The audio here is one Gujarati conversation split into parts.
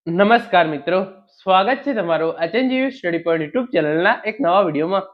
નમસ્કાર મિત્રો, સ્વાગત છે તમારું એચએનજીયુ સ્ટડી પોઈન્ટ યુટ્યુબ ચેનલના એક નવા વિડીયોમાં.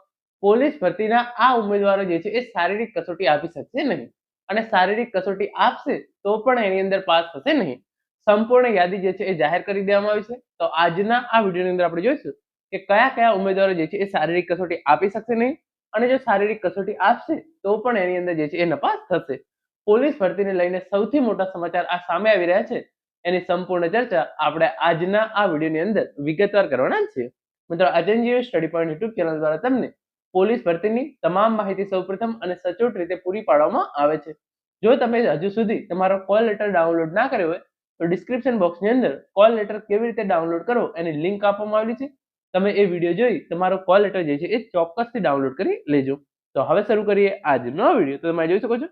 પોલીસ ભરતીના આ ઉમેદવારો જે છે એ શારીરિક કસોટી આપી શકશે નહીં, અને શારીરિક કસોટી આપશે તો પણ એની અંદર પાસ થશે નહીં. સંપૂર્ણ યાદી જે છે એ જાહેર કરી દેવામાં આવી છે. તો આજના આ વિડીયોની અંદર આપણે જોઈશું કે કયા કયા ઉમેદવારો જે છે એ શારીરિક કસોટી આપી શકશે નહીં, અને જો શારીરિક કસોટી આપશે તો પણ એની અંદર જે છે એ નપાસ થશે. પોલીસ ભરતીને લઈને સૌથી મોટા સમાચાર આ સામે આવી રહ્યા છે, એની સંપૂર્ણ ચર્ચા આપણે આજના આ વિડીયોની અંદર વિગતવાર કરવાના છીએ. મિત્રો, HNGU study point YouTube channel દ્વારા તમને પોલીસ ભરતીની તમામ માહિતી સૌપ્રથમ અને સચોટ રીતે પૂરી પાડવામાં આવે છે. જો તમે હજુ સુધી તમારો કોલ લેટર ડાઉનલોડ ના કર્યો હોય તો ડિસ્ક્રિપ્શન બોક્સની અંદર કોલ લેટર કેવી રીતે ડાઉનલોડ કરવો એની લિંક આપવામાં આવેલી છે. તમે એ વિડીયો જોઈ તમારો કોલ લેટર જે છે એ ચોક્કસથી ડાઉનલોડ કરી લેજો. તો હવે શરૂ કરીએ આજનો વિડીયો. તો તમે જોઈ શકો છો,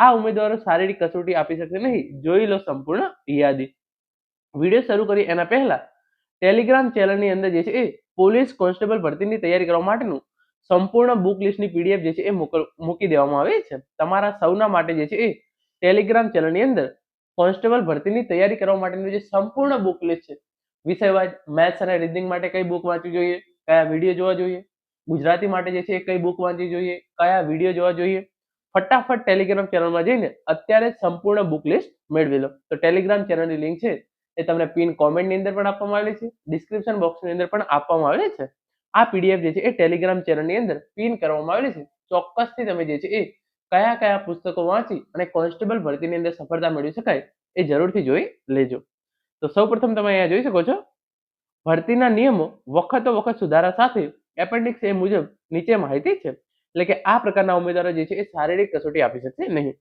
આ ઉમેદવારો શારીરિક કસોટી આપી શકશે નહીં. જોઈ લો સંપૂર્ણ યાદી. વિડીયો શરૂ કરી એના પહેલા ટેલિગ્રામ ચેનલની અંદર જે છે એ પોલીસ કોન્સ્ટેબલ ભરતીની તૈયારી કરવા માટેનું સંપૂર્ણ બુક લિસ્ટની પીડીએફ જે છે એ મૂકી દેવામાં આવી છે. તમારા સૌના માટે જે છે એ ટેલિગ્રામ ચેનલની અંદર કોન્સ્ટેબલ ભરતીની તૈયારી કરવા માટેનું જે સંપૂર્ણ બુક લિસ્ટ છે, વિષયવાઇઝ મેથ્સ અને રીડિંગ માટે કઈ બુક વાંચવી જોઈએ, કયા વિડીયો જોવા જોઈએ, ગુજરાતી માટે જે છે એ કઈ બુક વાંચવી જોઈએ, કયા વિડીયો જોવા જોઈએ, ફટાફટ ટેલિગ્રામ ચેનલમાં જઈને અત્યારે સંપૂર્ણ બુક લિસ્ટ મેળવી લો. તો ટેલિગ્રામ ચેનલની લિંક છે એ તમને પિન કોમેન્ટની અંદર પણ આપવામાં આવેલી છે, ડિસ્ક્રિપ્શન બોક્સની અંદર પણ આપવામાં આવેલી છે. આ પીડીએફ જે છે એ ટેલિગ્રામ ચેનલની અંદર પિન કરવામાં આવેલી છે. ચોક્કસથી તમે જે છે એ કયા કયા પુસ્તકો વાંચી અને કોન્સ્ટેબલ ભરતીની અંદર સફળતા મેળવી શકાય એ જરૂરથી જોઈ લેજો. તો સૌપ્રથમ તમે અહીંયા જોઈ શકો છો, ભરતીના નિયમો વખતો વખત સુધારા સાથે એપેન્ડિક્સ એ મુજબ નીચે માહિતી છે. એટલે કે આ પ્રકારના ઉમેદવારો જે છે એ શારીરિક કસોટી આપી શકશે નહીં.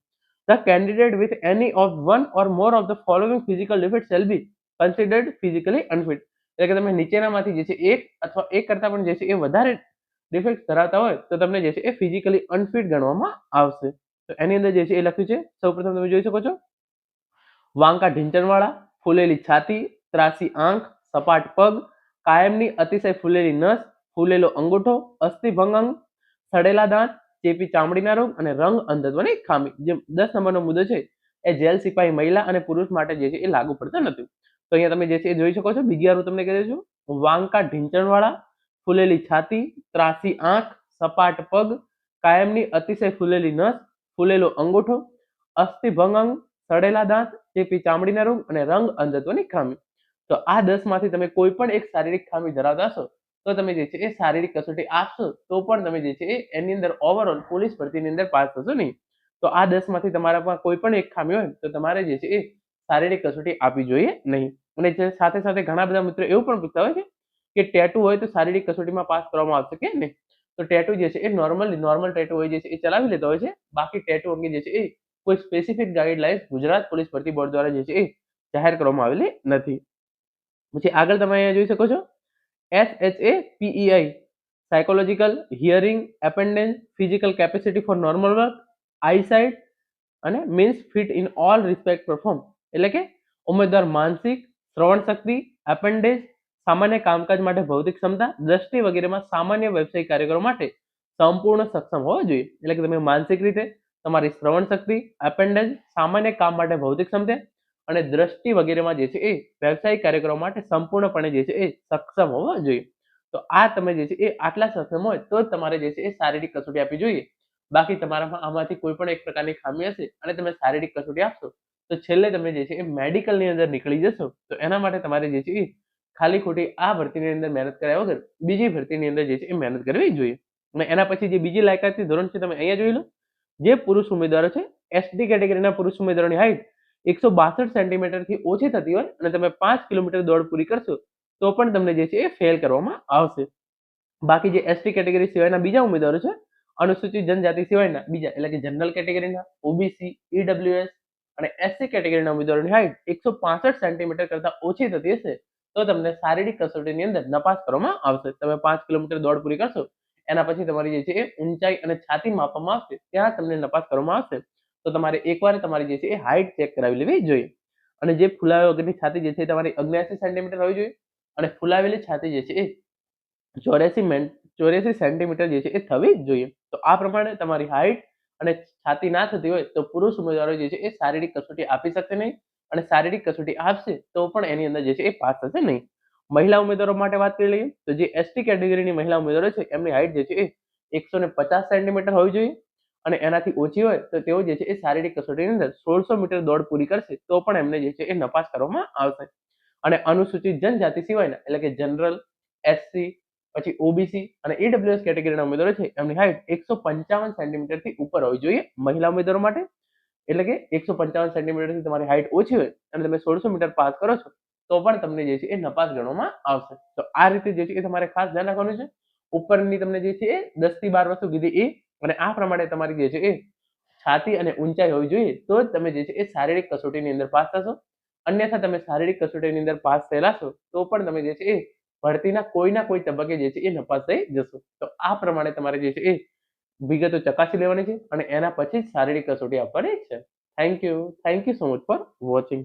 The candidate with any of one or more of the following physical defects shall be considered physically unfit. એટલે કે તમે નીચેનામાંથી જે છે એક અથવા એક કરતા પણ જે છે એ વધારે ડિફેક્ટ ધરાવતા હોય તો તમને જે છે એ ફિઝિકલી અનફિટ ગણવામાં આવશે. તો એની અંદર જે છે એ લખ્યું છે, સૌપ્રથમ તમે જોઈ શકો છો, વાંકા ઢીંચણવાળા, ફૂલેલી છાતી, ત્રાસી આંખ, સપાટ પગ, કાયમની અતિશય ફૂલેલી નસ, ફૂલેલો અંગૂઠો, અસ્થિભંગ અંગ, સડેલા દાંત, ચેપી ચામડીના રોગ અને રંગ અંધત્વની ખામી. જે 10 નંબરનો મુદ્દો છે એ જેલ સિપાહી મહિલા અને પુરુષ માટે જે છે એ લાગુ પડતો નથી. તો અહીંયા તમે જે છે એ જોઈ શકો છો. બીજી વાર હું તમને કહી દઉં છું, વાંકા ઢીંચણવાળા, ફૂલેલી છાતી, ત્રાસી આંખ, સપાટ પગ, કાયમની અતિશય ફૂલેલી નસ, ફૂલેલો અંગૂઠો, અસ્થિભંગ અંગ, સડેલા દાંત, ચેપી ચામડીના રોગ અને રંગ અંધત્વની ખામી. તો આ 10 માંથી તમે કોઈ પણ એક શારીરિક ખામી ધરાવતા હશો તો તમે જે છે એ શારીરિક કસોટી આપશો તો પણ તમે જે છે એ એની અંદર ઓવરઓલ પોલીસ ભરતીની અંદર પાસ થશો નહીં. તો આ 10 માંથી તમારા પાસે કોઈ પણ એક ખામી હોય તો તમારે જે છે એ શારીરિક કસોટી આપવી જોઈએ નહીં. અને જે સાથે સાથે ઘણા બધા મિત્રો એવું પણ પૂછતા હોય છે કે ટેટુ હોય તો શારીરિક કસોટીમાં પાસ કરવામાં આવશે કે નહીં. તો ટેટુ જે છે એ નોર્મલ ટેટુ હોય જે છે એ ચલાવી લેતા હોય છે. બાકી ટેટુ અંગે જે છે એ કોઈ સ્પેસિફિક ગાઈડલાઇન્સ ગુજરાત પોલીસ ભરતી બોર્ડ દ્વારા જે છે એ જાહેર કરવામાં આવેલી નથી. પછી આગળ તમે અહીંયા જોઈ શકો છો, SHAPEI સાયકોલોજીકલ, હિયરિંગ, એપેન્ડન્સ, physical capacity for normal work, eyesight અને means fit in all respect perform. એટલે કે ઉમેદવાર માનસિક, શ્રવણ શક્તિ, એપેન્ડેજ, સામાન્ય કામકાજ માટે ભૌતિક ક્ષમતા, દ્રષ્ટિ વગેરેમાં સામાન્ય વ્યવસાયિક કાર્યક્રમો માટે સંપૂર્ણ સક્ષમ હોવા જોઈએ. એટલે કે તમે માનસિક રીતે, તમારી શ્રવણ શક્તિ, એપેન્ડેજ, સામાન્ય કામ માટે ભૌતિક ક્ષમતા અને દ્રષ્ટિ વગેરેમાં જે છે એ વ્યવસાયિક કાર્યક્રમો માટે સંપૂર્ણપણે જે છે એ સક્ષમ હોવા જોઈએ. તો આ તમે જે છે એ આટલા સક્ષમ હોય તો જ તમારે જે છે એ શારીરિક કસોટી આપવી જોઈએ. બાકી તમારામાં આમાંથી કોઈ પણ એક પ્રકારની ખામી હશે અને તમે શારીરિક કસોટી આપશો તો છેલ્લે તમે જે છે એ મેડિકલની અંદર નીકળી જશો. તો એના માટે તમારે જે છે એ ખાલી ખોટી આ ભરતીની અંદર મહેનત કર્યા વગર બીજી ભરતીની અંદર જે છે એ મહેનત કરવી જોઈએ. અને એના પછી જે બીજી લાયકાતની ધોરણ છે તમે અહીંયા જોઈ લો. જે પુરુષ ઉમેદવારો છે, એસટી કેટેગરીના પુરુષ ઉમેદવારોની હાઈટ 162 સેન્ટીમીટરથી ઓછી થતી હોય અને તમે 5 કિલોમીટર દોડ પૂરી કરશો તો પણ તમને જે છે એ ફેલ કરવામાં આવશે. બાકી જે એસટી કેટેગરી સિવાયના બીજા ઉમેદવારો છે, અનુસૂચિત જનજાતિ સિવાયના બીજા એટલે કે જનરલ કેટેગરીના, ઓબીસી, ઈડબ્લ્યુએસ અને એસસી કેટેગરીના ઉમેદવારોની હાઈટ 165 સેન્ટીમીટર કરતા ઓછી થતી હશે તો તમને શારીરિક કસોટીની અંદર નપાસ કરવામાં આવશે. તમે 5 કિલોમીટર દોડ પૂરી કરશો એના પછી તમારી જે છે એ ઊંચાઈ અને છાતી માપવામાં આવશે, ત્યાં તમને નપાસ કરવામાં આવશે. તો તમારે એકવાર તમારી જે છે એ હાઈટ ચેક કરાવી લેવી જોઈએ. અને જે ફૂલાવ્યા વગરની છાતી જે છે તમારી 79 સેન્ટીમીટર હોવી જોઈએ અને ફૂલાવેલી છાતી જે છે એ 84 સેન્ટીમીટર જે છે એ થવી જ જોઈએ. તો આ પ્રમાણે તમારી હાઈટ અને છાતી ના થતી હોય તો પુરુષ ઉમેદવારો જે છે એ શારીરિક કસોટી આપી શકશે નહીં. અને શારીરિક કસોટી આપશે તો પણ એની અંદર જે છે એ પાસ થશે નહીં. મહિલા ઉમેદવારો માટે વાત કરી લઈએ તો જે એસટી કેટેગરીની મહિલા ઉમેદવારો છે એમની હાઈટ જે છે એ 150 સેન્ટીમીટર હોવી જોઈએ અને એનાથી ઓછી હોય તો તેઓ જે છે એ શારીરિક કસોટીની અંદર 1600 મીટર દોડ પૂરી કરશે તો પણ એમને જે છે એ નપાસ કરવામાં આવશે. અને અનુસૂચિત જનજાતિ સિવાયના એટલે કે જનરલ, એસસી, પછી ઓબીસી અને ઈડબ્લ્યુએસ કેટેગરીના ઉમેદવારો છે એમની હાઈટ 155 સેન્ટીમીટરથી ઉપર હોવી જોઈએ મહિલા ઉમેદવારો માટે. એટલે કે 155 સેન્ટીમીટરથી તમારી હાઈટ ઓછી હોય અને તમે 1600 મીટર પાસ કરો છો તો પણ તમને જે છે એ નપાસ ગણવામાં આવશે. તો આ રીતે જે છે એ તમારે ખાસ ધ્યાન રાખવાનું છે. ઉપરની તમને જે છે એ 10 થી 12 વસ્તુ કીધી એ અને આ પ્રમાણે તમારી જે છે એ છાતી અને ઊંચાઈ હોવી જોઈએ તો જ તમે જે છે એ શારીરિક કસોટીની અંદર પાસ થશો. અન્યથા તમે શારીરિક કસોટીની અંદર પાસ થયેલા છો તો પણ તમે જે છે એ ભરતીના કોઈના કોઈ તબક્કે જે છે એ નપાસ થઈ જશો. તો આ પ્રમાણે તમારે જે છે એ વિગતો ચકાસી લેવાની છે અને એના પછી જ શારીરિક કસોટી આપવાની છે. Thank you so much for watching.